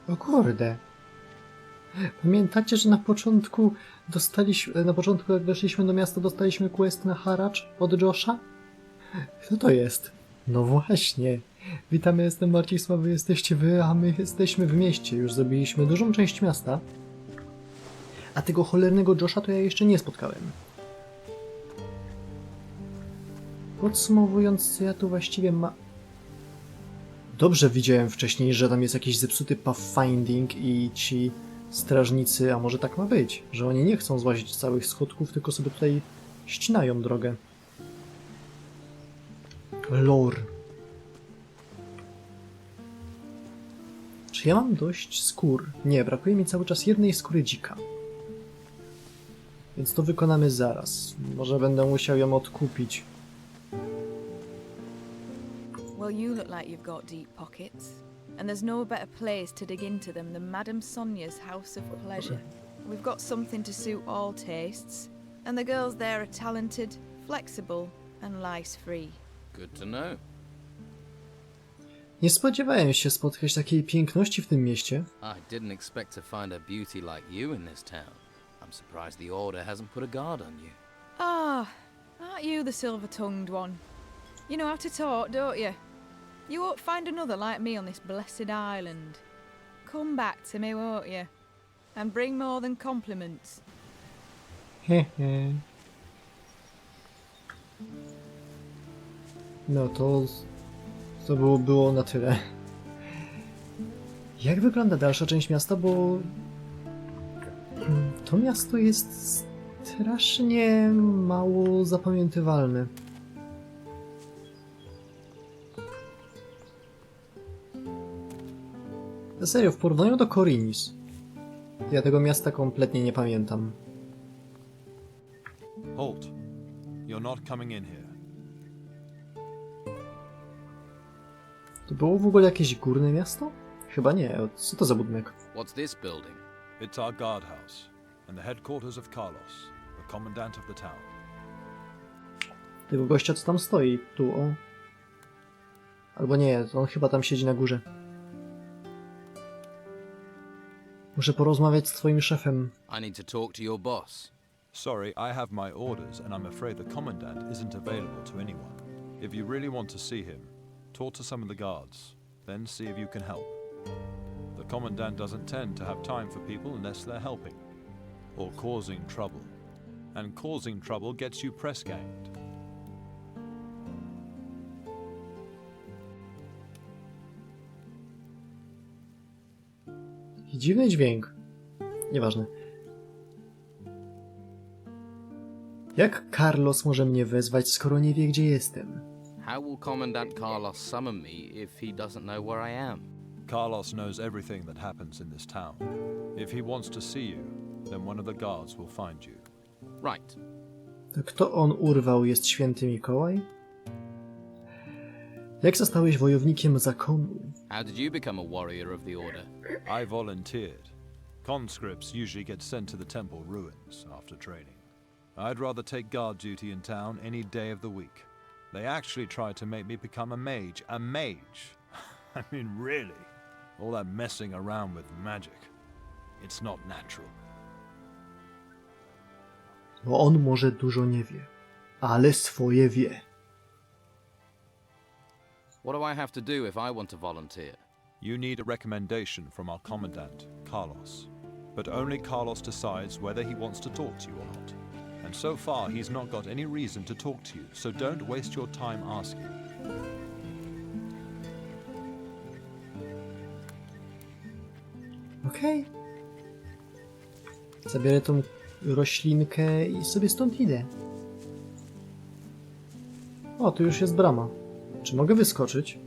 O kurde. Pamiętacie, że na początku jak weszliśmy do miasta, dostaliśmy quest na haracz od Josha? Kto to jest? No właśnie. Witamy, jestem Marcisław, wy jesteście wy, a my jesteśmy w mieście. Już zrobiliśmy dużą część miasta. A tego cholernego Josha to ja jeszcze nie spotkałem. Podsumowując, co ja tu właściwie Dobrze widziałem wcześniej, że tam jest jakiś zepsuty pathfinding i ci strażnicy, a może tak ma być, że oni nie chcą złazić całych schodków, tylko sobie tutaj ścinają drogę. Lore. Czy ja mam dość skór? Nie, brakuje mi cały czas jednej skóry dzika. Więc to wykonamy zaraz. Może będę musiał ją odkupić. Well, you look like you've got deep pockets, and there's no better place to dig into them than Madame Sonia's House of Pleasure. We've got something to suit all tastes, and the girls there are talented, flexible, and lice-free. Good to know. Nie spodziewałem się spotkać takiej piękności w tym mieście. I didn't expect to find a beauty like you in this town. I'm surprised the Order hasn't put a guard on you. Ah, aren't you the silver-tongued one? You know how to talk, don't you? You won't find another like me on this blessed island. Come back to me, won't you? And bring more than compliments. Hehe. No to było na tyle. Jak wygląda dalsza część miasta, bo to miasto jest strasznie mało zapamiętywalne. Na serio, w porównaniu do Korinis, ja tego miasta kompletnie nie pamiętam. Halt. You're not coming in here. To było w ogóle jakieś górne miasto? Chyba nie. Co to za budynek? What's this building? It's our guardhouse and the headquarters of Carlos, the commandant of the town. Tego gościa, co tam stoi. Tu, o. Albo nie, on chyba tam siedzi na górze. Muszę porozmawiać z twoim szefem. I need to talk to your boss. Sorry, I have my orders and I'm afraid the commandant isn't available to anyone. If you really want to see him, talk to some of the guards, then see if you can help. The commandant doesn't tend to have time for people unless they're helping or causing trouble. And causing trouble gets you press ganged. I dziwny dźwięk. Nieważne. Jak Carlos może mnie wezwać, skoro nie wie, gdzie jestem? How will Commandant Carlos summon me if he doesn't know where I am? Carlos knows everything that happens in this town. If he wants to see you, then one of the guards will find you. Right. To kto on urwał, jest święty Mikołaj? Jak zostałeś wojownikiem zakonu? How did you become a warrior of the Order? I volunteered. Conscripts usually get sent to the temple ruins after training. I'd rather take guard duty in town any day of the week. They actually tried to make me become a mage. A mage? I mean, really? All that messing around with magic. It's not natural. Bo on może dużo nie wie, ale swoje wie. What do I have to do if I want to volunteer? You need a recommendation from our commandant, Carlos. But only Carlos decides whether he wants to talk to you or not. And so far, he's not got any reason to talk to you, so don't waste your time asking. Okej. Zabiorę tą roślinkę i sobie stąd idę. O, tu już jest brama. Czy mogę wyskoczyć?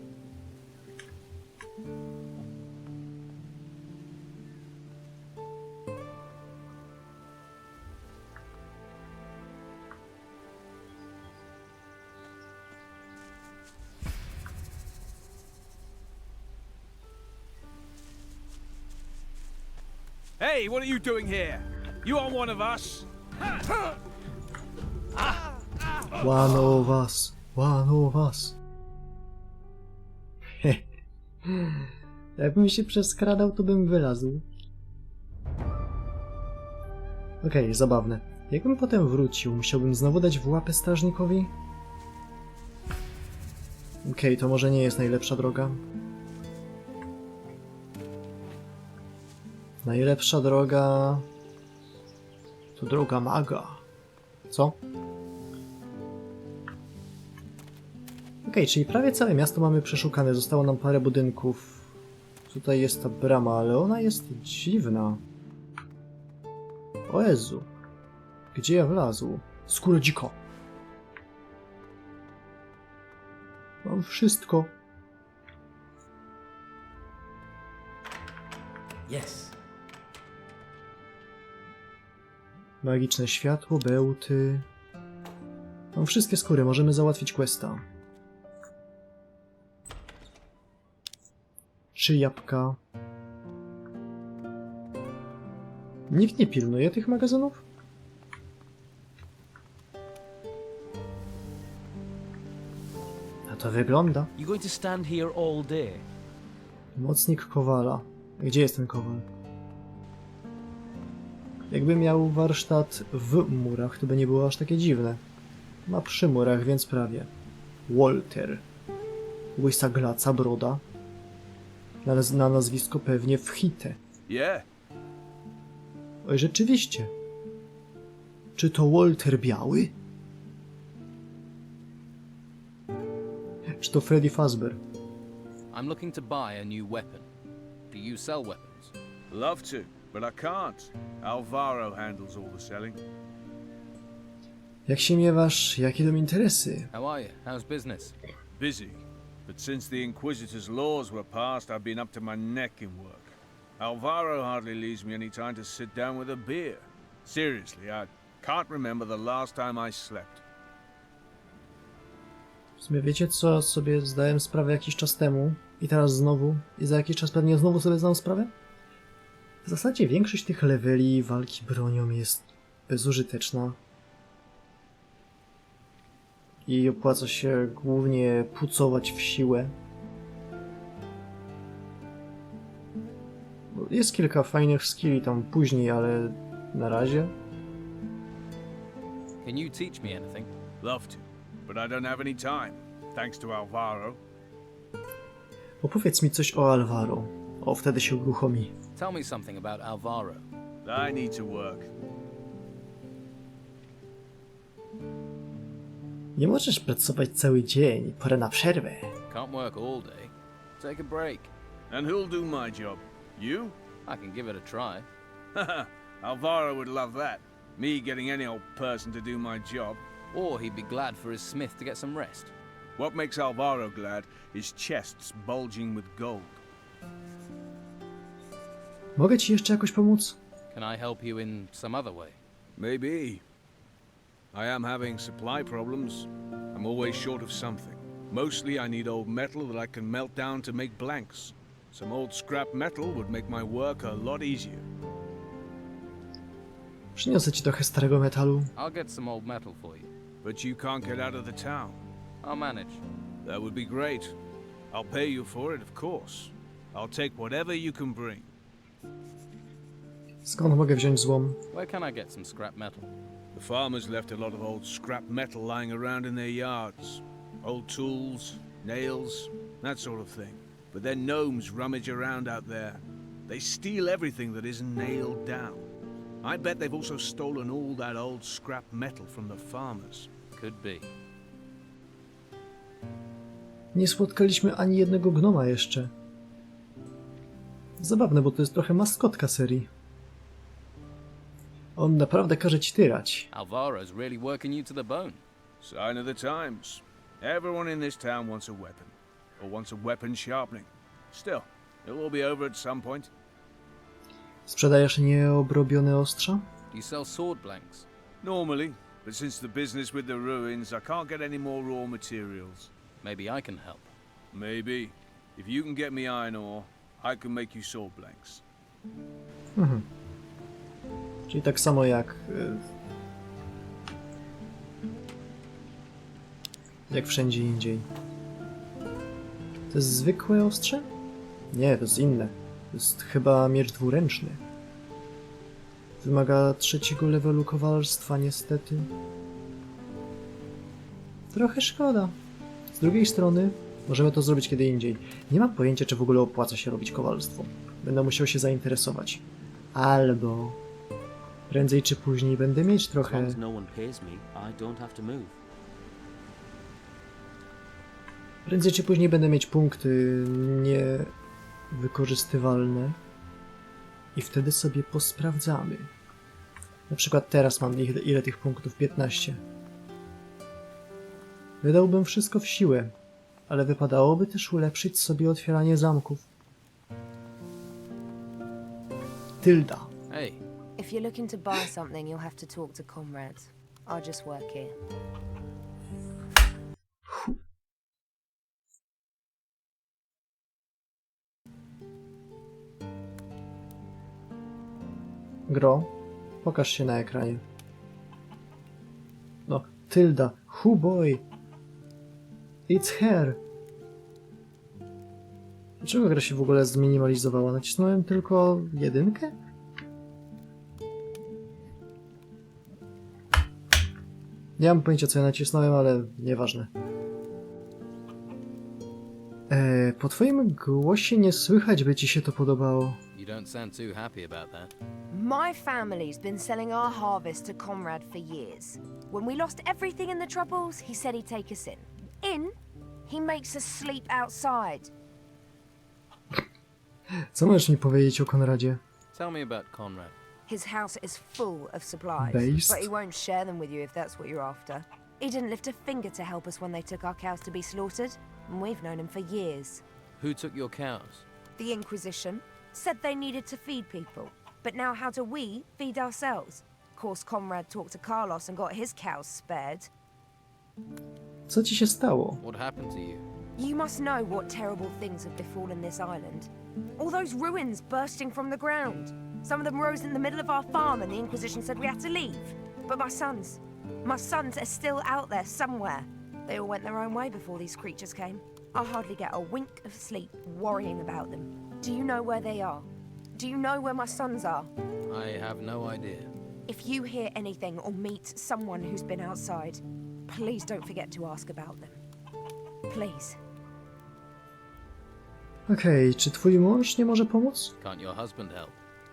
Hey, what are you doing here? You aren't one of us. One of us. One of us. Jakbym się przeskradał, to bym wylazł. Okej, zabawne. Jakbym potem wrócił, musiałbym znowu dać w łapę strażnikowi? Okej, to może nie jest najlepsza droga. Najlepsza droga... to droga maga. Co? Okej, czyli prawie całe miasto mamy przeszukane. Zostało nam parę budynków. Tutaj jest ta brama, ale ona jest dziwna. O Jezu. Gdzie ja wlazł? Skóra dziko. Mam wszystko. Yes. Magiczne światło, bełty. Mam wszystkie skóry, możemy załatwić questa. 3 jabłka. Nikt nie pilnuje tych magazynów? A to wygląda. You going to stand here all day? Mocnik kowala. Gdzie jest ten kowal? Jakby miał warsztat w murach, to by nie było aż takie dziwne. Ma przy murach, więc prawie. Walter. Łysa glaca, broda. Na nazwisko pewnie Wchite. Yeah. Oj, rzeczywiście. Czy to Walter Biały? Czy to Freddy Fazbear? I'm looking to buy a new weapon. Do you sell weapons? Love to, but I can't. Alvaro handles all the selling. Jak się miewasz? Jakie tam interesy? How are you? How's business? Busy, but since the Inquisitor's laws were passed, I've been up to my neck in work. Alvaro hardly leaves me any time to sit down with a beer. Seriously, I can't remember the last time I slept. W sumie wiecie co? Sobie zdałem sprawę jakiś czas temu i teraz znowu i za jakiś czas pewnie znowu sobie zdam sprawę? W zasadzie większość tych leveli walki bronią jest bezużyteczna. I opłaca się głównie pucować w siłę. Jest kilka fajnych skilli tam później, ale na razie. Can you teach me anything? Love to, but I don't have any time, thanks to Alvaro. Opowiedz mi coś o Alvaro. O, wtedy się uruchomi. Tell me something about Alvaro. I need to work. Nie możesz pracować cały dzień, pora na przerwę. Can't work all day. Take a break. And who'll do my job? You? I can give it a try. Haha, Alvaro would love that. Me getting any old person to do my job. Or he'd be glad for his smith to get some rest. What makes Alvaro glad is chests bulging with gold. Mogę ci jeszcze jakoś pomóc? Can I help you in some other way? Maybe. I am having supply problems. I'm always short of something. Mostly I need old metal that I can melt down to make blanks. Some old scrap metal would make my work a lot easier. Przyniosę ci trochę starego metalu. I'll get some old metal for you. But you can't get out of the town. I'll manage. That would be great. I'll pay you for it, of course. I'll take whatever you can bring. Skąd mogę wziąć złom? Where can I get some scrap metal? The farmers left a lot of old scrap metal lying around in their yards. Old tools, nails, that sort of thing. But then gnomes rummage around out there. They steal everything that isn't nailed down. I bet they've also stolen all that old scrap metal from the farmers. Could be. Nie spotkaliśmy ani jednego gnoma jeszcze. Zabawne, bo to jest trochę maskotka serii. On naprawdę każe ci tyrać. Alvaro's really working you to the bone. Sign of the times. Everyone in this town wants a weapon. Or wants a weapon sharpening. Still, it will be over at some point. Sprzedajesz nieobrobione ostrza? Do you sell sword blanks? Normally, but since the business with the ruins, I can't get any more raw materials. Maybe I can help. Maybe. If you can get me iron ore, I can make you sword blanks. Mhm. Czyli tak samo jak wszędzie indziej. To jest zwykłe ostrze? Nie, to jest inne. To jest chyba miecz dwuręczny. Wymaga 3. levelu kowalstwa, niestety. Trochę szkoda. Z drugiej strony, możemy to zrobić kiedy indziej. Nie mam pojęcia, czy w ogóle opłaca się robić kowalstwo. Będę musiał się zainteresować. Albo prędzej czy później będę mieć As long trochę... as no one pays me, I don't have to move. Prędzej czy później będę mieć punkty niewykorzystywalne. I wtedy sobie posprawdzamy. Na przykład teraz mam ile tych punktów? 15. Wydałbym wszystko w siłę, ale wypadałoby też ulepszyć sobie otwieranie zamków. Tylda. Hey, If you're looking to buy something, you'll have to talk to comrades. I just work here. Gro, pokaż się na ekranie. No, Tylda. Hu boy. It's her. Dlaczego gra się w ogóle zminimalizowała? Nacisnąłem tylko 1? Nie mam pojęcia, co ja nacisnąłem, ale nieważne. Po twoim głosie nie słychać, by ci się to podobało. you don't sound too happy about that. My family's been selling our harvest to Conrad for years. When we lost everything in the Troubles, he said he'd take us in. In? He makes us sleep outside. Co możesz mi powiedzieć o Konradzie? Tell me about Conrad. His house is full of supplies, Based? but he won't share them with you if that's what you're after. He didn't lift a finger to help us when they took our cows to be slaughtered, and we've known him for years. Who took your cows? The Inquisition said they needed to feed people, but now how do we feed ourselves? Of course, Conrad talked to Carlos and got his cows spared. Co ci się stało? What happened to you? You must know what terrible things have befallen this island. All those ruins bursting from the ground. Some of them rose in the middle of our farm and the Inquisition said we had to leave. But my sons are still out there somewhere. They all went their own way before these creatures came. I hardly get a wink of sleep worrying about them. Do you know where they are? Do you know where my sons are? I have no idea. If you hear anything or meet someone who's been outside, please don't forget to ask about them. Please. Okej, czy twój mąż nie może pomóc? Can't your husband help?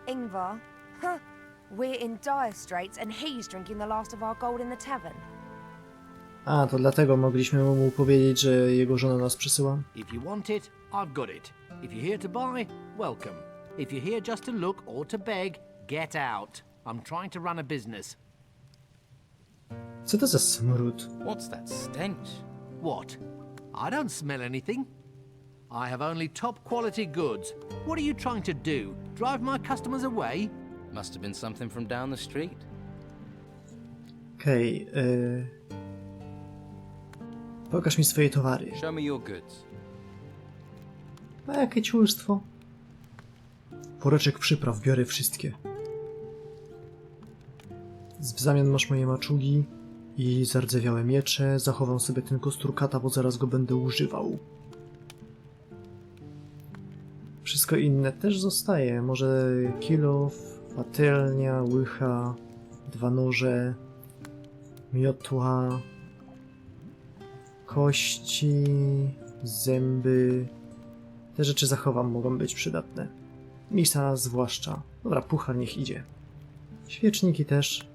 Ingvar? Huh. We're in dire straits and he's drinking the last of our gold in the tavern. A, to dlatego mogliśmy mu powiedzieć, że jego żona nas przysyła. If you want it, I've got it. If you're here to buy, welcome. If you're here just to look or to beg, get out. I'm trying to run a business. Co to za smród? What's that stench? What? I don't smell anything. I have only top quality goods. What are you trying to do? Drive my customers away? Must have been something from down the street. Okej, pokaż mi swoje towary. Show me your goods. A jakie ciulstwo? Woreczek przypraw, biorę wszystkie. W zamian masz moje maczugi i zardzewiałe miecze. Zachowam sobie ten kostur Chata, bo zaraz go będę używał. Wszystko inne też zostaje. Może kilof, patelnia, łycha, 2 noże, miotła, kości, zęby. Te rzeczy zachowam, mogą być przydatne. Misa zwłaszcza. Dobra, puchar niech idzie. Świeczniki też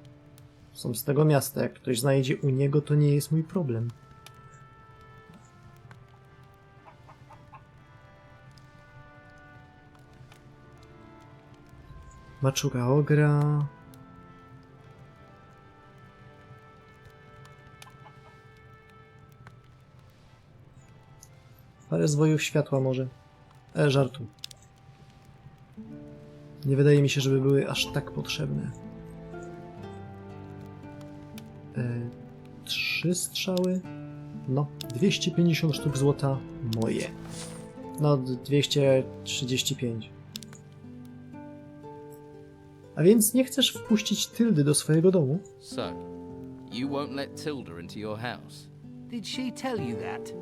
są z tego miasta. Jak ktoś znajdzie u niego, to nie jest mój problem. Maczuga ogra. Parę zwojów światła może. Żartu. Nie wydaje mi się, żeby były aż tak potrzebne. 3 strzały. No, 250 sztuk złota moje. No, 235. A więc nie chcesz wpuścić Tyldy do swojego domu? So, you won't let Tilda into your house? Did she tell you that?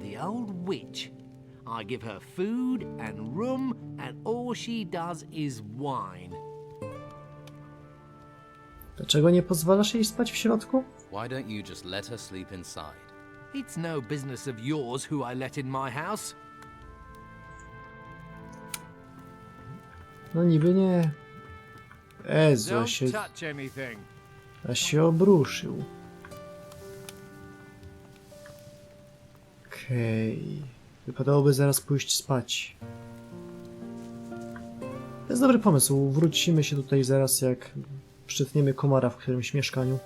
The old witch. I give her food and room, and all she does is whine. Dlaczego nie pozwalasz jej spać w środku? Why don't you just let her sleep inside? It's no business of yours who I let in my house. No niby nie. Ezu, a się obruszył. Okej. Wypadałoby zaraz pójść spać. To jest dobry pomysł. Wrócimy się tutaj zaraz, jak przytniemy komara w którymś mieszkaniu.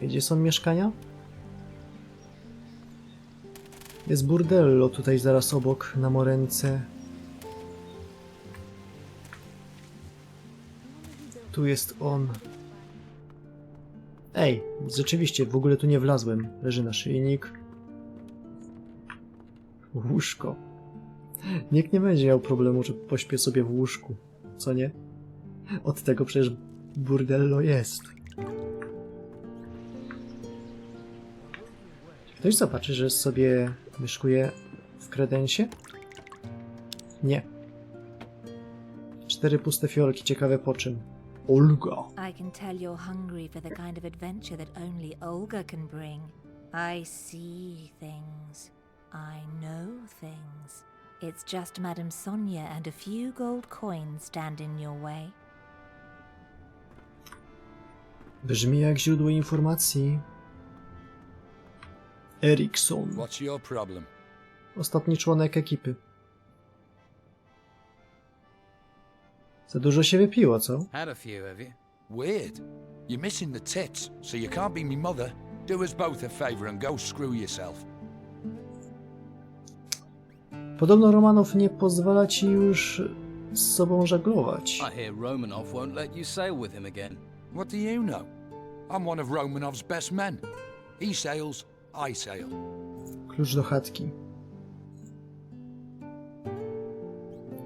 Gdzie są mieszkania? Jest burdello tutaj zaraz obok, na morence. Tu jest on. Ej, rzeczywiście, w ogóle tu nie wlazłem. Leży naszyjnik. Łóżko. Nikt nie będzie miał problemu, że pośpię sobie w łóżku. Co nie? Od tego przecież burdello jest. Ktoś zobaczy, że sobie myszkuje w kredensie? Nie. 4 puste fiolki, ciekawe po czym. Olga. I can tell you're hungry for the kind of adventure that only Olga can bring. I see things. I know things. It's just Madame Sonia and a few gold coins stand in your way. Brzmi jak źródło informacji. Erikson. What's your problem? Ostatni członek ekipy. Za dużo się wypiło, co? Had a few, have you? Weird. You're missing the tits, so you can't be me mother. Do us both a favour and go screw yourself. Podobno Romanow nie pozwala ci już z sobą żeglować. I hear Romanov won't let you sail with him again. What do you know? I'm one of Romanov's best men. He sails, I sail. Klucz do chatki.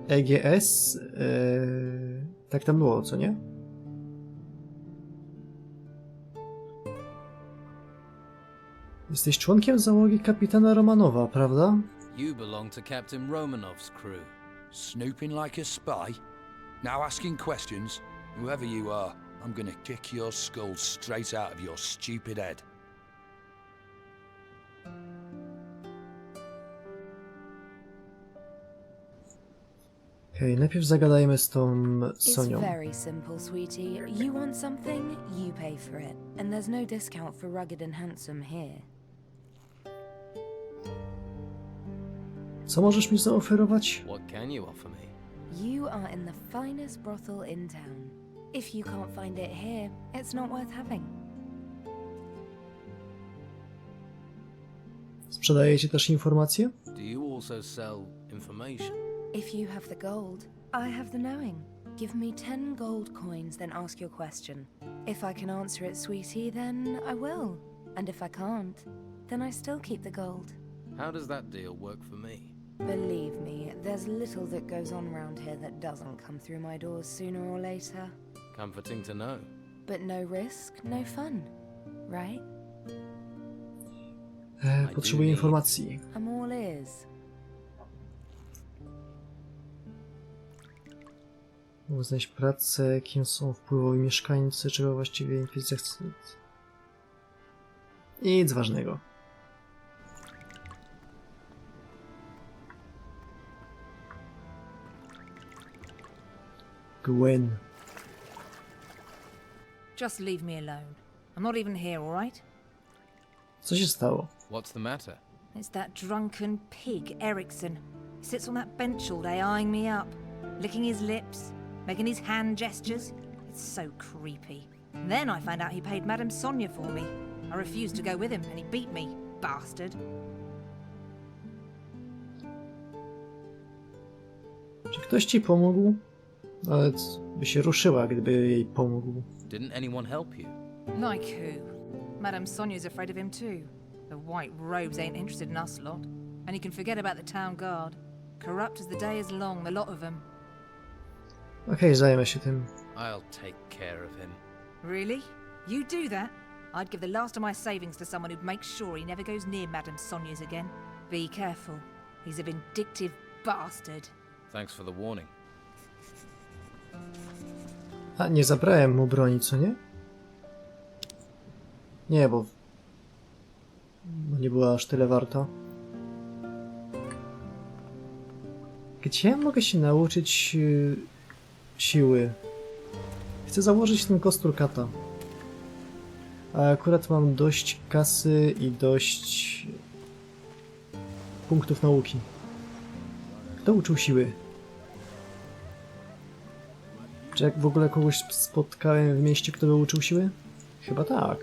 EGS? Tak tam było, co nie? Jesteś członkiem załogi kapitana Romanowa, prawda? You belong to Captain Romanov's crew. Snooping like a spy? Now asking questions? Whoever you are, I'm gonna kick your skull straight out of your stupid head. Okej, najpierw zagadajmy z tą It's Sonią. very simple, sweetie. You want something, you pay for it. And there's no discount for rugged and handsome here. Co możesz mi zaoferować? What can you offer me? You are in the finest brothel in town. If you can't find it here, it's not worth having. Sprzedajecie też informacje? Do you also sell information? If you have the gold, I have the knowing. Give me 10 gold coins, then ask your question. If I can answer it, sweetie, then I will. And if I can't, then I still keep the gold. How does that deal work for me? Believe me, there's little that goes on round here that doesn't come through my doors sooner or later. Comforting to know. But no risk, no fun, right? Potrzebuję informacji. I'm all ears. Znaleźć pracę, kim są wpływowi mieszkańcy, czego właściwie inkwizycja chce. Nic ważnego. Gwen. Just leave me alone. I'm not even here, all right? Co się stało? What's the matter? It's that drunken pig, Erikson. He sits on that bench all day eyeing me up, licking his lips, making his hand gestures. It's so creepy. And then I found out he paid Madame Sonia for me. I refused to go with him and he beat me, bastard. Czy ktoś ci pomógł? Nawet by się ruszyła, gdyby jej pomógł. Didn't anyone help you? Like who? Madame Sonia's afraid of him too. The white robes ain't interested in us lot. And he can forget about the town guard. Corrupt as the day is long, the lot of them. Okej, zajmę się tym. I'll take care of him. Really? You do that? I'd give the last of my savings to someone who'd make sure he never goes near Madame Sonia's again. Be careful. He's a vindictive bastard. Thanks for the warning. A, nie zabrałem mu broni, co nie? Nie, bo nie była aż tyle warta. Gdzie ja mogę się nauczyć siły? Chcę założyć ten kostur Chata. A akurat mam dość kasy i dość punktów nauki. Kto uczył siły? Czy jak w ogóle kogoś spotkałem w mieście, kto by uczył siły? Chyba tak.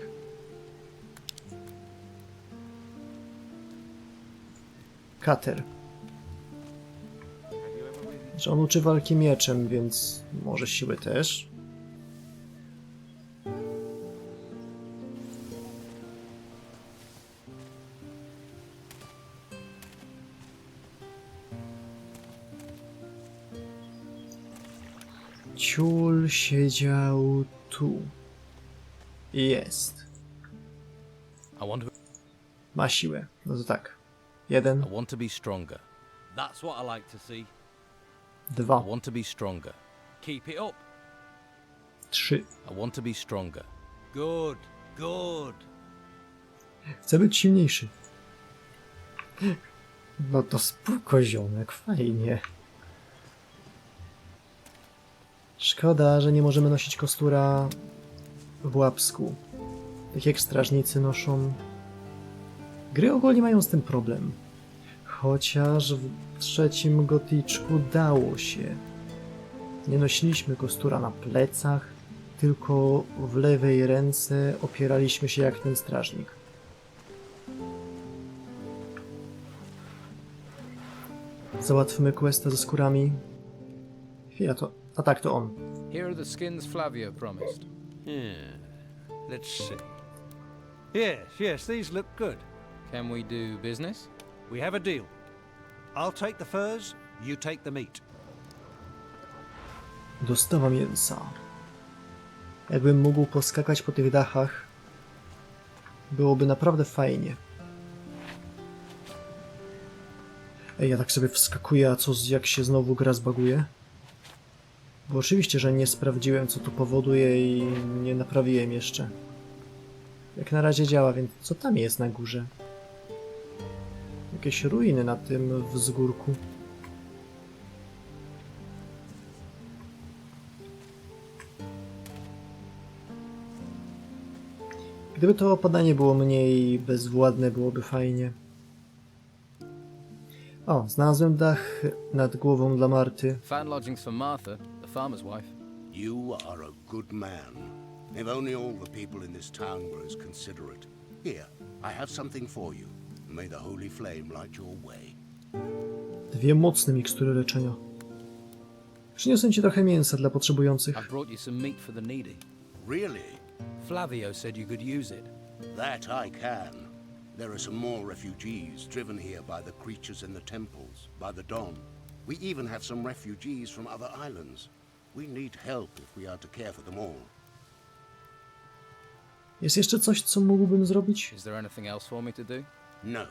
Kater. Że on uczy walki mieczem, więc może siły też. Ciul siedział tu. Jest. Ma siłę. No to tak. 1. I want to be stronger. That's what I like to see. 2. I want to be stronger. Keep it up. 3. I want to be stronger. Good, good. Chcę być silniejszy. No to spoko, ziomek, fajnie. Szkoda, że nie możemy nosić kostura w łapsku. Tak jak strażnicy noszą. Gry ogólnie mają z tym problem. Chociaż w trzecim goticzku dało się. Nie nosiliśmy kostura na plecach, tylko w lewej ręce opieraliśmy się jak ten strażnik. Załatwmy questa ze skórami. Chwila, to... A tak, to on. Here are the skins Flavio promised. Yeah. Let's see. Yes, these look good. Can we do business? We have a deal. I'll take the furs, you take the meat. Dostawa mięsa. Jakbym mógł poskakać po tych dachach, byłoby naprawdę fajnie. Ej, ja tak sobie wskakuję, a co jak się znowu gra zbaguje? Bo oczywiście, że nie sprawdziłem, co tu powoduje i nie naprawiłem jeszcze. Jak na razie działa, więc co tam jest na górze? Jakieś ruiny na tym wzgórku. Gdyby to opadanie było mniej bezwładne, byłoby fajnie. O, znalazłem dach nad głową dla Marty. Found lodgings for Martha, the farmer's wife. You are a good man. If only all the people in this town were as considerate. Here, I have something for you. May the holy flame light your way. 2 mocne mikstury leczenia. Przyniosłem ci trochę mięsa dla potrzebujących. I brought you some meat for the needy. Really? Flavio said you could use it. That I can. There are some more refugees driven here by the creatures in the temples, by the Don. We even have some refugees from other islands. We need help if we are to care for them all. Jest jeszcze coś, co mógłbym zrobić? Is there anything else for me to do? No.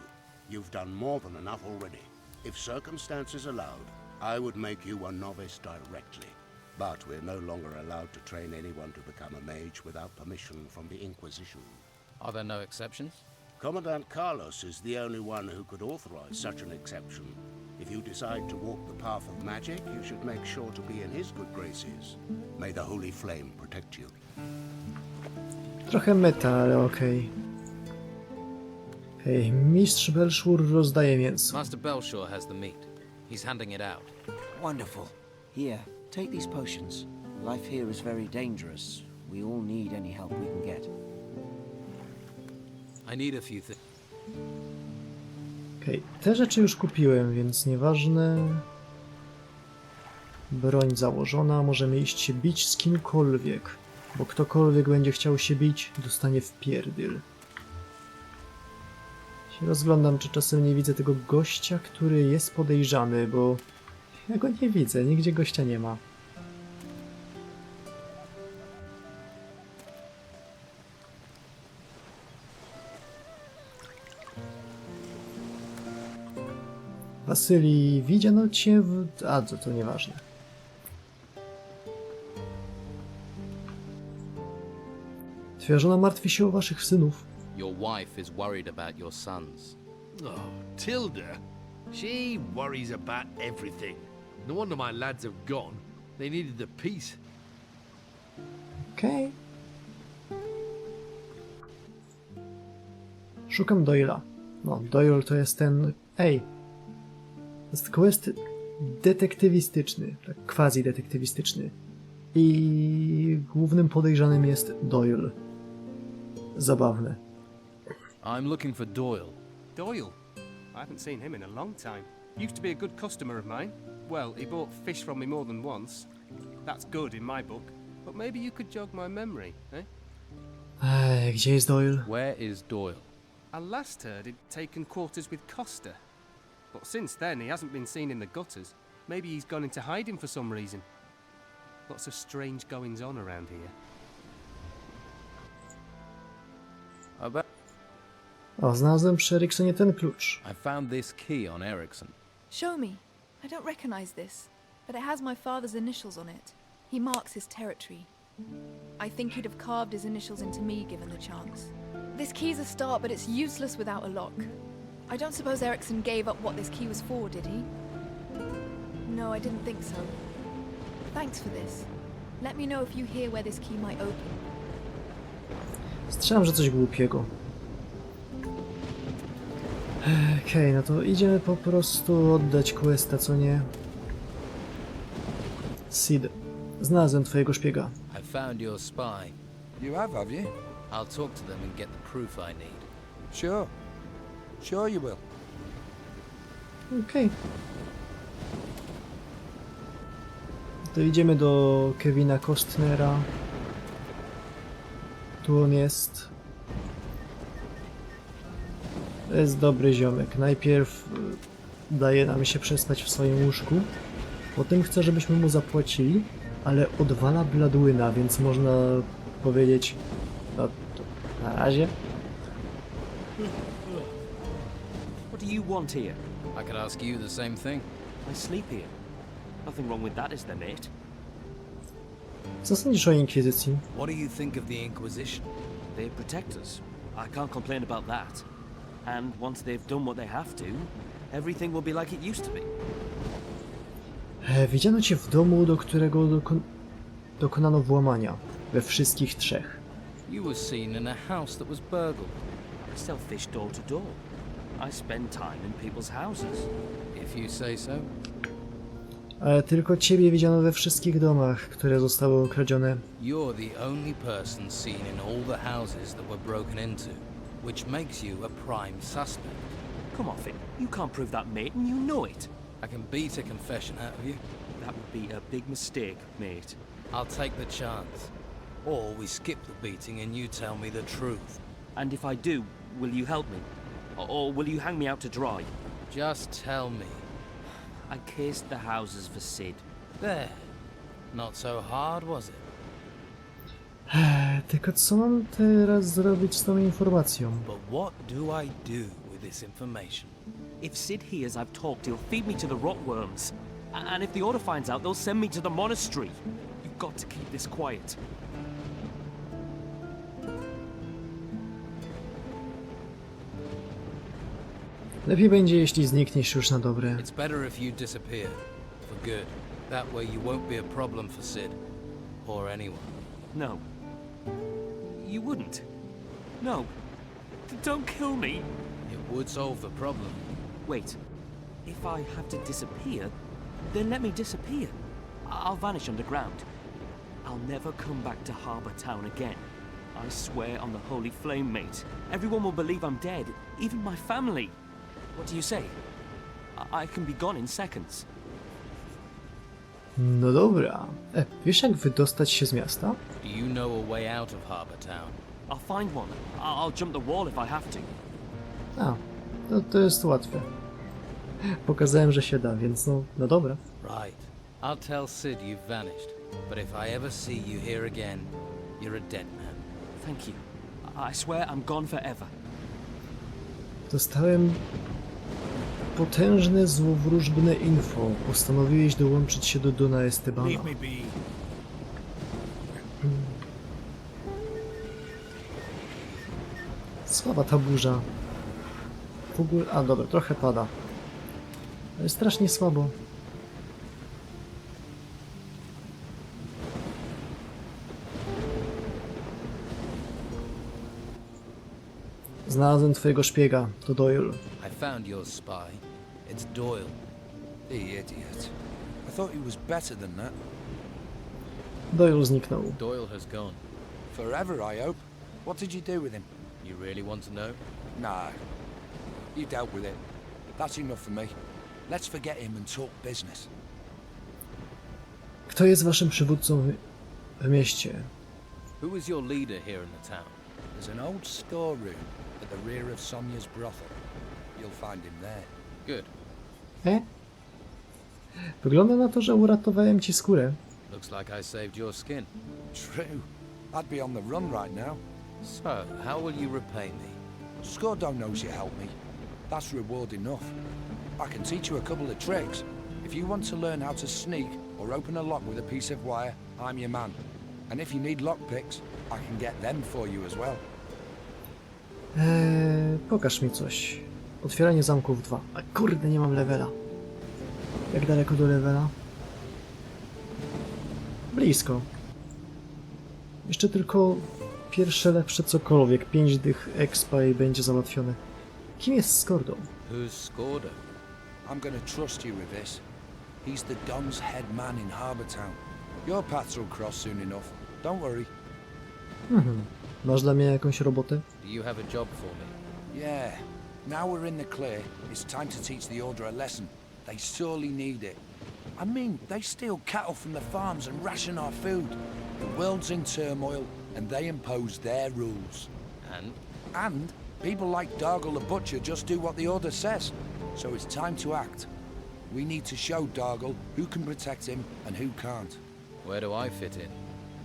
You've done more than enough already. If circumstances allowed, I would make you a novice directly. But we're no longer allowed to train anyone to become a mage without permission from the Inquisition. Are there no exceptions? Commandant Carlos is the only one who could authorize such an exception. If you decide to walk the path of magic, you should make sure to be in his good graces. May the holy flame protect you. Trochę meta, ale okej. Hej, mistrz Belszur rozdaje mięso. Master Belshore has the meat. He's handing it out. Wonderful. Here, take these potions. Life here is very dangerous. We all need any help we can get. I need a few things. Okej, te rzeczy już kupiłem, więc nieważne. Broń założona, możemy iść się bić z kimkolwiek. Bo ktokolwiek będzie chciał się bić, dostanie w pierdyl. Się rozglądam, czy czasem nie widzę tego gościa, który jest podejrzany, bo ja go nie widzę, nigdzie gościa nie ma. Wasyli, widziano cię w... A, to nieważne. Twoja żona martwi się o waszych synów. Your wife is worried about your sons. Oh, Tilda. She worries about everything. No wonder my lads have gone. They needed the peace. Okej. Szukam Doyle'a. No, Doyle to jest ten... Ej! To jest quest detektywistyczny, tak quasi-detektywistyczny. I głównym podejrzanym jest Doyle. Zabawne. I'm looking for Doyle. Doyle? I haven't seen him in a long time. Used to be a good customer of mine. Well, he bought fish from me more than once. That's good in my book. But maybe you could jog my memory, eh? Gdzie jest Doyle? Where is Doyle? I last heard he'd taken quarters with Costa. But since then, he hasn't been seen in the gutters. Maybe he's gone into hiding for some reason. Lots of strange goings-on around here. O, znalazłem przy Eriksonie ten klucz. I found this key on Ericsson. Show me. I don't recognize this, but it has my father's initials on it. He marks his territory. I think he'd have carved his initials into me given the chance. This key's a start, but it's useless without a lock. I don't suppose Ericsson gave up what this key was for, did he? No, I didn't think so. Thanks for this. Let me know if you hear where this key might open. Strzelam, że coś głupiego. Okej, no to idziemy po prostu oddać questa, co nie? Sid, znalazłem twojego szpiega. I found your spy. You have you? I'll talk to them and get the proof I need. Sure. Sure you will. Okej. To idziemy do Kevina Costnera. Tu on jest. To jest dobry ziomek. Najpierw daje nam się przespać w swoim łóżku. Potem chce, żebyśmy mu zapłacili, ale odwala Bladłyna, więc można powiedzieć... No, to na razie. What do you want here? I could ask you the same thing. I sleep here. Nothing wrong with that, is there, mate? Co sądzisz o Inkwizycji? What do you think of the Inquisition? They protect us. I can't complain about that. And once they've done what they have to, everything will be like it used to be. Widziano cię w domu, do którego dokonano włamania. We wszystkich trzech. You were seen in a house that was burgled. I sell fish door to door. I spend time in people's houses. If you say so. Ale tylko ciebie widziano we wszystkich domach, które zostały okradzione. You're the only person seen in all the houses that were broken into, which makes you a prime suspect. Come off it. You can't prove that, mate, and you know it. I can beat a confession out of you. That would be a big mistake, mate. I'll take the chance. Or we skip the beating and you tell me the truth. And if I do, will you help me? Or will you hang me out to dry? Just tell me. I cased the houses for Sid. There. Not so hard, was it? Tylko co mam teraz zrobić z tą informacją? But what do I do with this information? If Sid hears I've talked, he'll feed me to the rotworms. And if the Order finds out, they'll send me to the monastery. You've got to keep this quiet. Lepiej będzie, jeśli znikniesz już na dobre. It's better if you disappear. For good. That way you won't be a problem for Sid. Or anyone. No. You wouldn't. No. Don't kill me. It would solve the problem. Wait. If I have to disappear, then let me disappear. I'll vanish underground. I'll never come back to Harbour Town again. I swear on the Holy Flame, mate. Everyone will believe I'm dead, even my family. What do you say? I can be gone in seconds. No dobra. Wiesz, jak wydostać się z miasta? Do you know a way out of Harbour Town? I'll find one. I'll jump the wall if I have to. A, to jest łatwe. Pokazałem, że się da, więc no dobra. Right. I'll tell Sid you've vanished. But if I ever see you here again, you're a dead man. Thank you. I swear I'm gone forever. Dostałem Potężne, złowróżbne info. Postanowiłeś dołączyć się do Dona Estebana. Leave me be. Słaba ta burza. W ogóle... A dobra, trochę pada. Ale strasznie słabo. Znalazłem twojego szpiega. To Doyle. I found your spy. It's Doyle. The idiot. I thought he was better than that. Doyle zniknął. Doyle has gone. Forever, I hope. What did you do with him? You really want to know? Nah. You dealt with it. That's enough for me. Let's forget him and talk business. Kto jest waszym przywódcą w mieście? Who is your leader here in the town? There's an old storeroom at the rear of Sonia's brothel. You'll find him there. Good. Wygląda na to, że uratowałem ci skórę. Looks like I saved your skin. True. I'd be on the run right now. So, how will you repay me? Scordo knows you helped me. That's reward enough. I can teach you a couple of tricks. If you want to learn how to sneak or open a lock with a piece of wire, I'm your man. And if you need lockpicks, I can get them for you as well. Pokaż mi coś. Otwieranie zamków 2. A kurde, nie mam levela. Jak daleko do levela? Blisko. Jeszcze tylko pierwsze lepsze cokolwiek. 5 dych expa i będzie załatwione. Kim jest Scordo? Who's Scordo? I'm gonna trust you with this. He's the Don's head man in Harbour Town. Your paths will cross soon enough. Don't worry. Masz dla mnie jakąś robotę? Do you have a job for me? Yeah. Now we're in the clear, it's time to teach the Order a lesson. They sorely need it. I mean, they steal cattle from the farms and ration our food. The world's in turmoil, and they impose their rules. And people like Dargle the Butcher just do what the Order says. So it's time to act. We need to show Dargle who can protect him and who can't. Where do I fit in?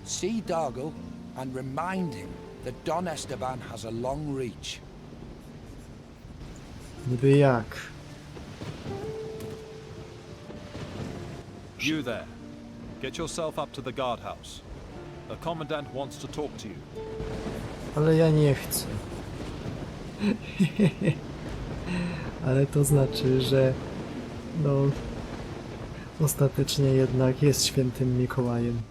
See Dargle and remind him that Don Esteban has a long reach. Niby jak? You there. Get yourself up to the guardhouse. The commandant wants to talk to you. Ale ja nie chcę. Ale to znaczy, że no ostatecznie jednak jest świętym Mikołajem.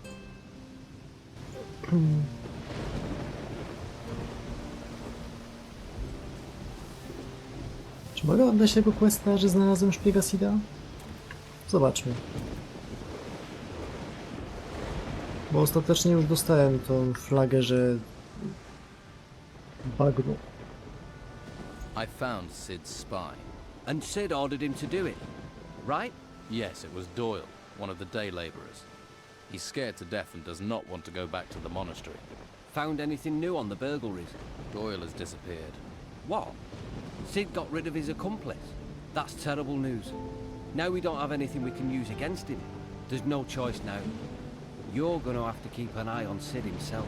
Czy mogę oddać tego questa, że znalazłem szpiega Sida? Zobaczmy. Bo ostatecznie już dostałem tą flagę, że bagno. I found Sid's spy. And Sid ordered him to do it, right? Yes, it was Doyle, one of the day laborers. He's scared to death and does not want to go back to the monastery. Found anything new on the burglaries? Doyle has disappeared. What? Sid got rid of his accomplice? That's terrible news. Now we don't have anything we can use against him. There's no choice now. You're gonna have to keep an eye on Sid himself.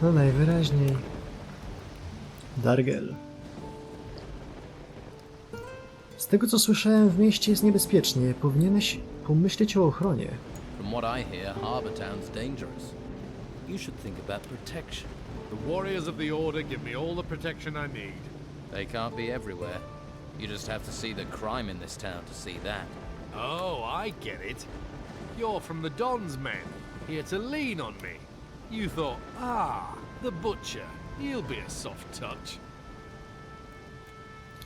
No najwyraźniej. Dargel. Z tego co słyszałem, w mieście jest niebezpiecznie. Powinieneś pomyśleć o ochronie. From what I hear, Harbour Town's dangerous. You should think about protection. The warriors of the Order give me all the protection I need. They can't be everywhere. You just have to see the crime in this town to see that. Oh, I get it. You're from the Don's men, here to lean on me. You thought, the butcher, he'll be a soft touch.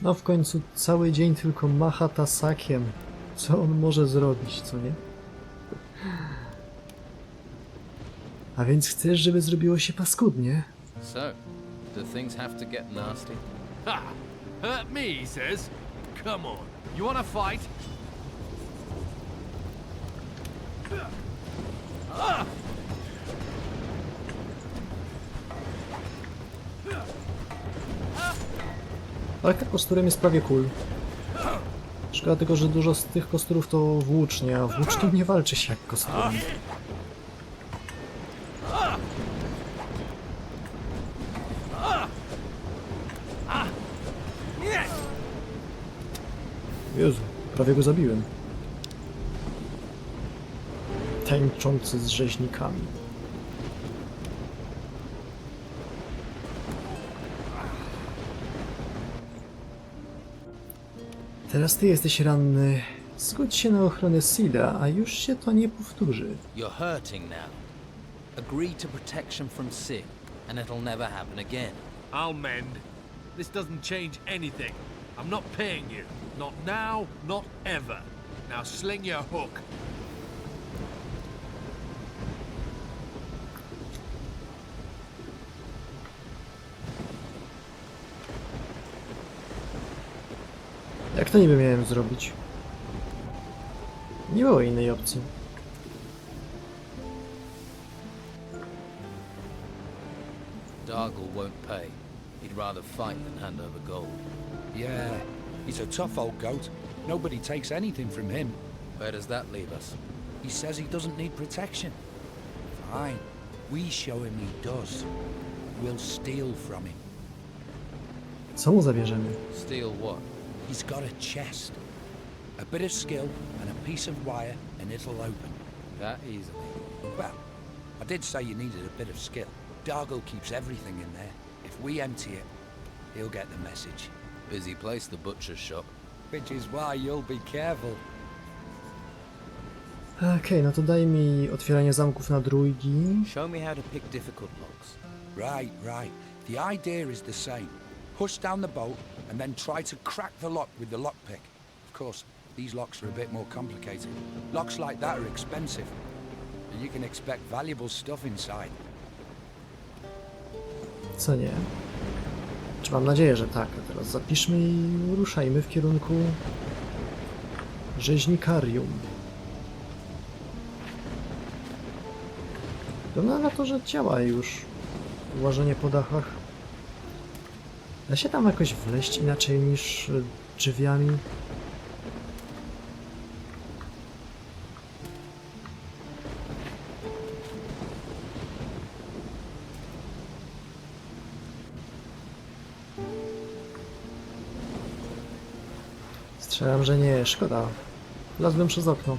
No w końcu cały dzień tylko macha tasakiem. Co on może zrobić, co nie? A więc chcesz, żeby zrobiło się paskudnie? So, do things have to get nasty? Ha! Hurt me, he says. Come on, you wanna fight? Ale tak kosturem jest prawie cool. Szkoda tylko, że dużo z tych kosturów to włócznie, a włóczkiem nie walczy się jak kosturem. Jezu, prawie go zabiłem. Tańczący z rzeźnikami. Teraz ty jesteś ranny. Zgodź się na ochronę Sida, a już się to nie powtórzy. You're hurting now. Agree to protection from Sid, and it'll never happen again. I'll mend. This doesn't change anything. I'm not paying you. Not now, not ever. Now sling your hook. Jak to niby miałem zrobić? Nie było innej opcji. Dargle won't pay. He'd rather fight than hand over gold. Yeah, he's a tough old goat. Nobody takes anything from him. Where does that leave us? He says he doesn't need protection. Fine. We show him he does. We'll steal from him. Co mu zabierzemy? Steal what? He's got a chest. A bit of skill and a piece of wire and it'll open. That easily. Well, I did say you needed a bit of skill. Dargo keeps everything in there. If we empty it, he'll get the message. Busy place, the butcher's shop. Which is why you'll be careful. Okej, no to daj mi otwieranie zamków na druigi. Show me how to pick difficult locks. Right, right. The idea is the same. Push down the bolt and then try to crack the lock with the lockpick. Of course, these locks are a bit more complicated. Locks like that are expensive. And you can expect valuable stuff inside. Co nie? Czy mam nadzieję, że tak. A teraz zapiszmy i ruszajmy w kierunku rzeźnikarium. Wygląda na to, że działa już łażenie po dachach. Da się tam jakoś wleźć inaczej niż drzwiami? Strzelam, że nie. Szkoda. Wlazłem przez okno.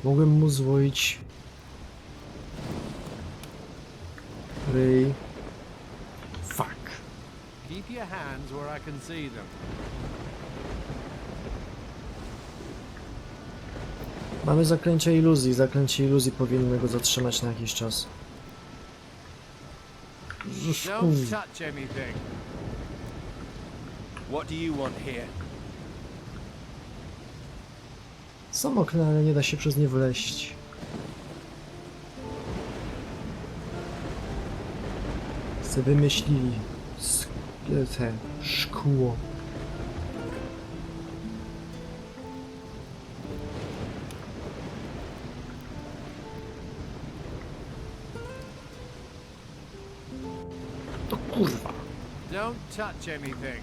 Mogłem mu zwoić ryj. Fuck. Keep your hands where I can see them. Mamy zaklęcie iluzji. Zaklęcie iluzji powinny go zatrzymać na jakiś czas. Don't touch anything. What do you want here? Są okna, ale nie da się przez nie wleźć. Se wymyślili te szkło. To kurwa. Don't touch anything.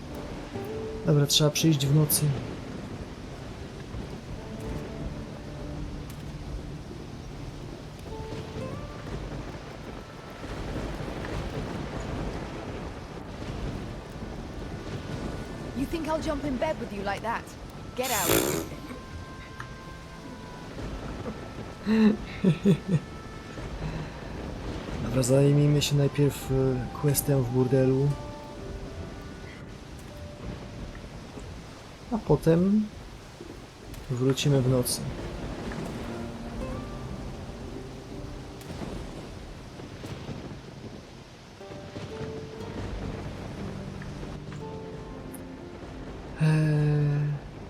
Dobra, trzeba przyjść w nocy. You think I'll jump in bed with you like that? Get out. Dobra, zajmijmy się najpierw questem w burdelu. A potem wrócimy w nocy.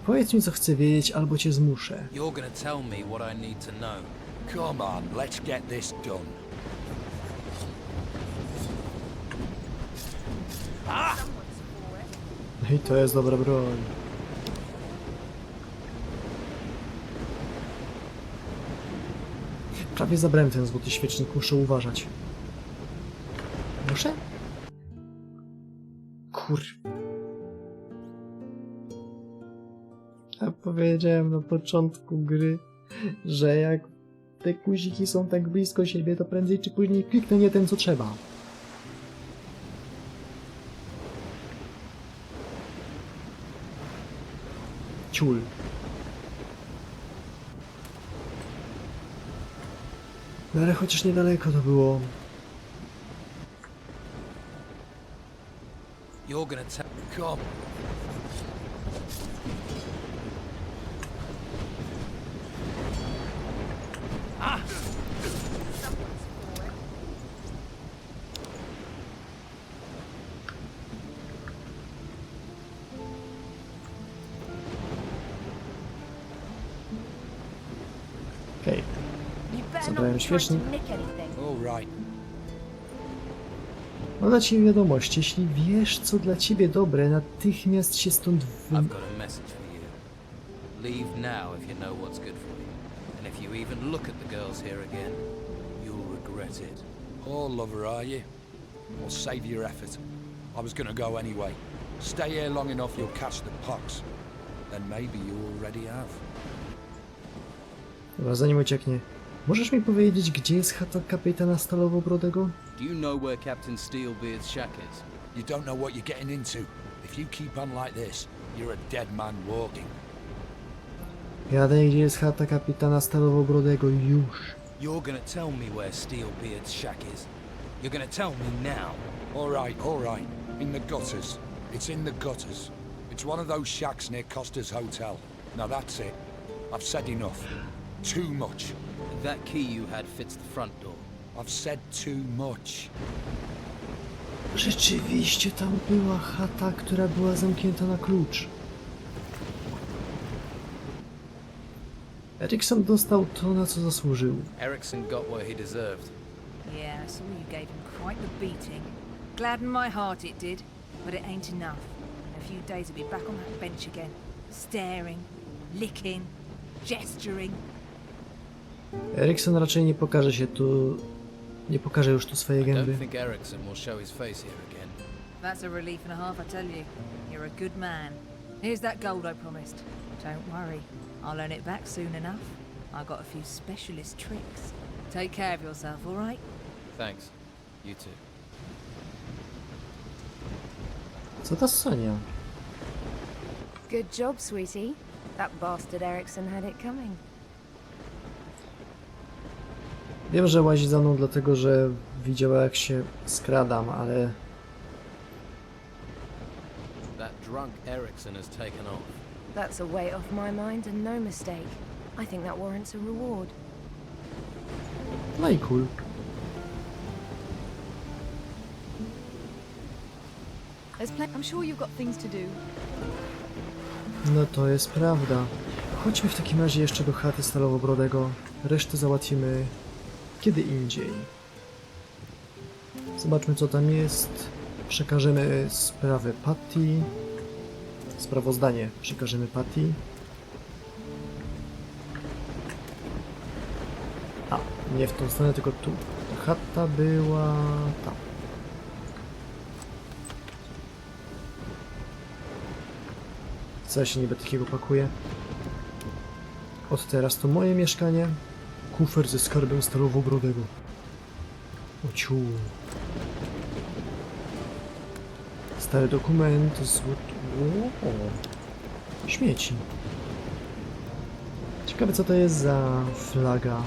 Powiedz mi, co chcę wiedzieć, albo cię zmuszę. You're gonna tell me what I need to know. Come on, let's get this done. No i to jest dobra broń. Prawie zabrałem ten złoty świecznik, muszę uważać. Muszę? Kur... Ja powiedziałem na początku gry, że jak te guziki są tak blisko siebie, to prędzej czy później kliknę nie ten, co trzeba. ciul. No ale chociaż niedaleko to było. You're gonna tell... Come. Ah! Okej. Zabrałem świecznik. All right. Mam dla ciebie wiadomość. Jeśli wiesz, co dla ciebie dobre, natychmiast się stąd I've got a message for you. Leave now if you know what's good for you. And if you even look at the girls here again, you'll regret it. Oh, lover, are you? Well, save your effort. I was gonna go anyway. Stay here long enough, you'll catch the pox. Then maybe you already have. Dobra, zanim ucieknie. Możesz mi powiedzieć, gdzie jest chata kapitana Stalowobrodego? Do you know where Captain Steelbeard's shack is? You don't know what you're getting into. If you keep on like this, you're a dead man walking. Jadę, gdzie jest chata kapitana Stalowobrodego już. You're gonna tell me where Steelbeard's shack is. You're gonna tell me now. All right. In the gutters. It's in the gutters. It's one of those shacks near Costa's Hotel. Now that's it. I've said enough. Too much. That key you had fits the front door. I've said too much. Rzeczywiście tam była chata, która była zamknięta na klucz. Erikson dostał to, na co zasłużył. Erickson got what he deserved. Yeah, I saw you gave him quite the beating. Gladdened my heart it did, but it ain't enough. In a few days he'll be back on that bench again, staring, licking, gesturing. Erikson raczej nie pokaże się tu... nie pokaże już tu swojej I gęby. don't think Erickson will show his face here again. That's a relief and a half, I tell you. You're a good man. Here's that gold I promised. Don't worry, I'll earn it back soon enough. I got a few specialist tricks. Take care of yourself, all right? Thanks. You too. Co ta Sonia? Good job, sweetie. That bastard Erickson had it coming. Wiem, że łazi za mną dlatego, że widziała, jak się skradam, ale... That drunk Erickson has taken off. That's a weight off my mind and no mistake. I think that warrants a reward. No i cool. I'm sure you've got things to do. No to jest prawda. Chodźmy w takim razie jeszcze do chaty Stalowobrodego. Resztę załatwimy kiedy indziej. Zobaczmy, co tam jest. Przekażemy sprawę Patty. Sprawozdanie przekażemy Patty. A, nie w tą stronę, tylko tu. Ta chata była tam. Co ja się niby takiego pakuje? Od teraz to moje mieszkanie. Kufer ze skarbem Stalowobrodego. O ciu. Stary dokument, śmieci. Ciekawe, co to jest za flaga.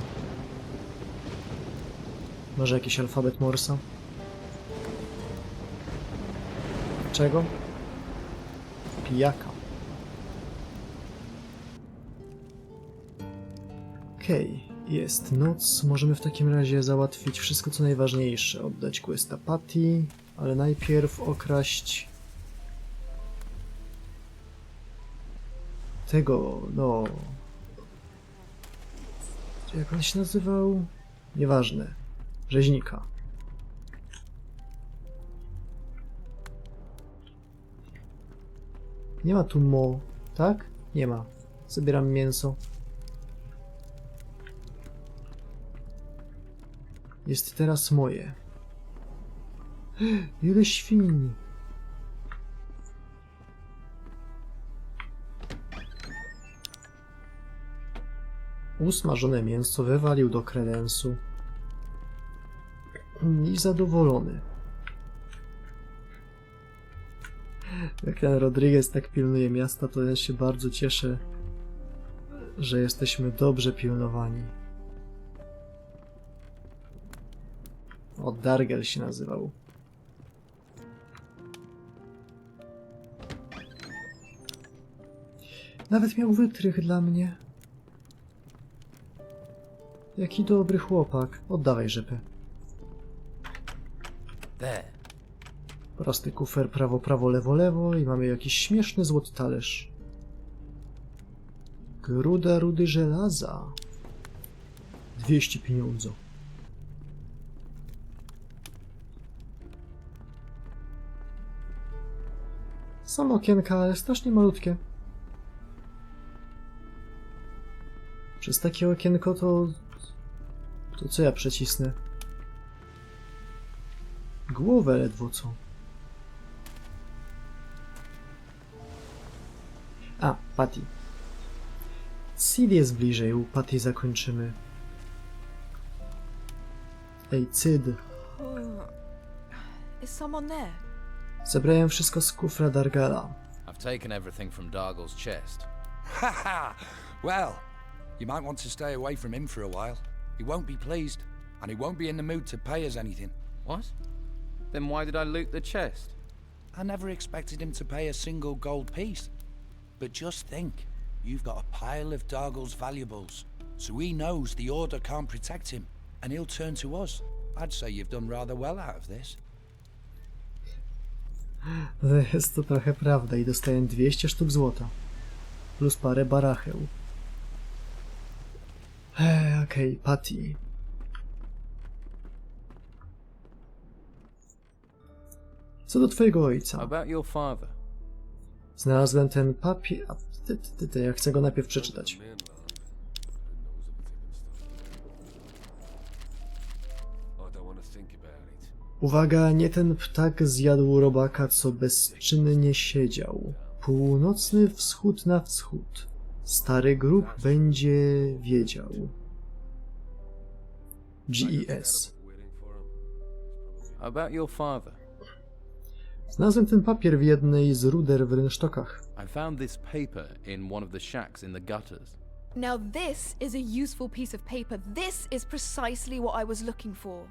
Może jakiś alfabet Morsa? Czego? Pijaka. Okej, jest noc. Możemy w takim razie załatwić wszystko, co najważniejsze. Oddać questa Patty, ale najpierw okraść tego, no... Jak on się nazywał? Nieważne. Rzeźnika. Nie ma tu mo, tak? Nie ma. Zabieram mięso. Jest teraz moje. Ile świń! Usmażone mięso wywalił do kredensu. I zadowolony. Jak ten Rodriguez tak pilnuje miasta, to ja się bardzo cieszę, że jesteśmy dobrze pilnowani. O, Dargel się nazywał. Nawet miał wytrych dla mnie. Jaki dobry chłopak. Oddawaj rzepy. There. Prosty kufer prawo, prawo, lewo, lewo i mamy jakiś śmieszny złoty talerz. Gruda rudy żelaza. 200 pieniądze. Są okienka, ale strasznie malutkie. Przez takie okienko to co ja przecisnę? Głowę ledwo co. A, Patty. Cid jest bliżej, u Patty zakończymy. Ej, Cid. Is someone there? Zebrałem wszystko z kufra Dargala. I've taken everything from Dargel's chest. Haha! Well, you might want to stay away from him for a while. He won't be pleased, and he won't be in the mood to pay us anything. What? Then why did I loot the chest? I never expected him to pay a single gold piece. But just think, you've got a pile of Dargel's valuables, so he knows the Order can't protect him, and he'll turn to us. I'd say you've done rather well out of this. Jest to trochę prawda i dostałem 200 sztuk złota. Plus parę baracheł. Okej, Patty. Co do twojego ojca. About your father. Znalazłem ten papier... Ja chcę go najpierw przeczytać. Uwaga, nie ten ptak zjadł robaka, co bezczynnie siedział. Północny wschód na wschód. Stary grób będzie wiedział. GES. About your father. Znalazłem ten papier w jednej z ruder w rynsztokach. I found this paper in one of the shacks in the gutters. Now this is a useful piece of paper. This is precisely what I was looking for.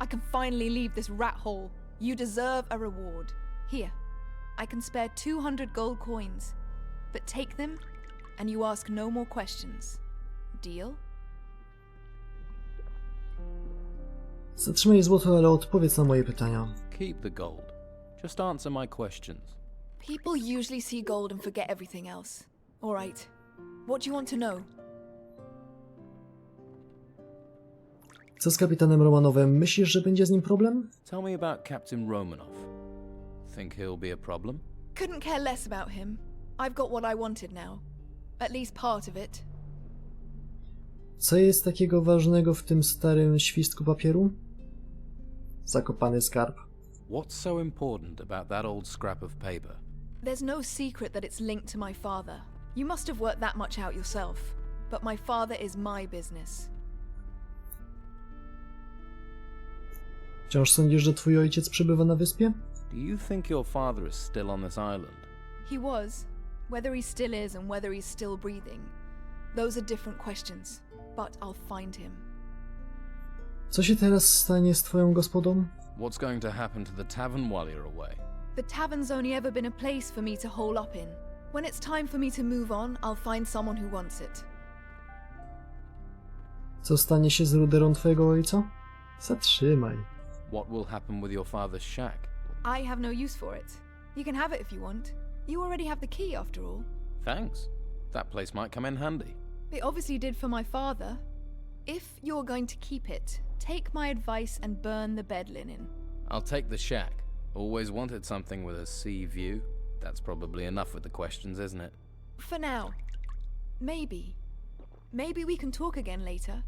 I can finally leave this rat hole. You deserve a reward. Here, I can spare 200 gold coins. But take them, and you ask no more questions. Deal? Zatrzymaj złoto, ale odpowiedz na moje pytania. Keep the gold. Just answer my questions. People usually see gold and forget everything else. All right. What do you want to know? Co z kapitanem Romanowem? Myślisz, że będzie z nim problem? Tell me about Captain Romanoff. Think he'll be a problem? Couldn't care less about him. I've got what I wanted now. At least part of it. Co jest takiego ważnego w tym starym świstku papieru? Zakopany skarb. What's so important about that old scrap of paper? There's no secret that it's linked to my father. You must have worked that much out yourself. But my father is my business. Wciąż sądzisz, że twój ojciec przebywa na wyspie? Do you think your father is still on this island? He was. Whether he still is and whether he's still breathing. Those are different questions. But I'll find him. Co się teraz stanie z twoją gospodą? What's going to happen to the tavern while you're away? The tavern's only ever been a place for me to hole up in. When it's time for me to move on, I'll find someone who wants it. Co stanie się z ruderą twojego ojca? Zatrzymaj. What will happen with your father's shack? I have no use for it. You can have it if you want. You already have the key after all. Thanks. That place might come in handy. It obviously did for my father. If you're going to keep it, take my advice and burn the bed linen. I'll take the shack. Always wanted something with a sea view. That's probably enough with the questions, isn't it? For now. Maybe. Maybe we can talk again later.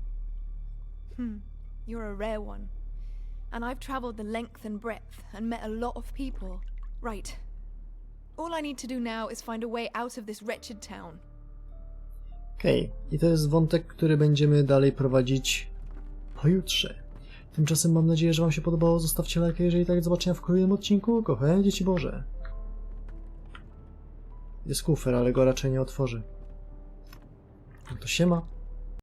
You're a rare one. And I've traveled the length and breadth and met a lot of people. Right. All I need to do now is find a way out of this wretched town. Okej, i to jest wątek, który będziemy dalej prowadzić pojutrze. Tymczasem mam nadzieję, że wam się podobało. Zostawcie lajka, jeżeli tak, do zobaczenia w kolejnym odcinku. Kochane dzieci Boże. Jest kufer, ale go raczej nie otworzy. No to siema.